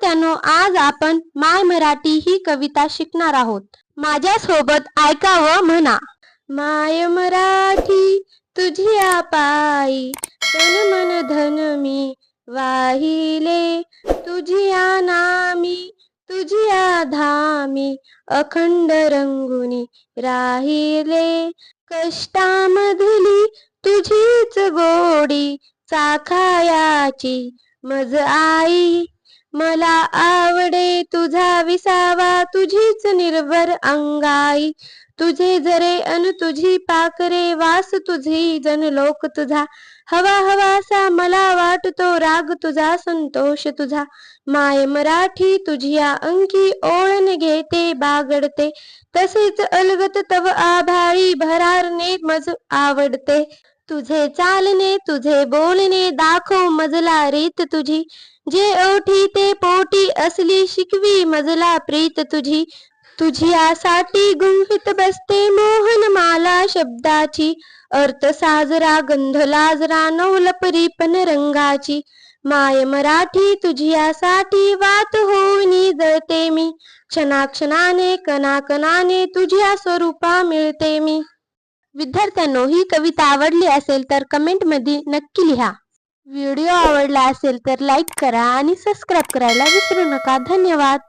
विद्यार्थ्यांनो, आज आपण माय मराठी ही कविता शिकणार आहोत. माझ्या सोबत ऐका व म्हणा. माय मराठी तुझिया पायी तन मन धन मी वाहिले, तुझिया नामी तुझिया धामी अखंड रंगुनी राहिले. कष्टामधली तुझीच गोडी चाखायाची मज आई, मला आवडे तुझा विसावा तुझीच निर्भर अंगाई. तुझे जरे अन तुझी पाकरे वास तुझी जन लोक तुझा, हवा हवासा मला वाटतो राग तुझा संतोष तुझा. माय मराठी तुझिया अंकी ओळण घेते बागडते, तसेच अलगत तव आभाळी भरारणे मज आवडते. तुझे चालणे तुझे बोलणे दाखव मजला रीत तुझी, जे ओठी ते पोटी असली शिकवी मजला प्रीत तुझी. तुझियासाठी गुंफित बसते मोहनमाला शब्दाची, अर्थ साजरा गंध लाजरा नवल परीपन रंगाची. माय मराठी तुझियासाठी वात होऊनी जळते मी, क्षणाक्षणाने कणाकणाने तुझ्या स्वरूपा मिळते मी. विद्यार्थ्यांनो, ही कविता आवडली असेल तर कमेंटमध्ये नक्की लिहा. व्हिडिओ आवडला असेल तर लाईक करा आणि सबस्क्राईब करायला विसरू नका. धन्यवाद.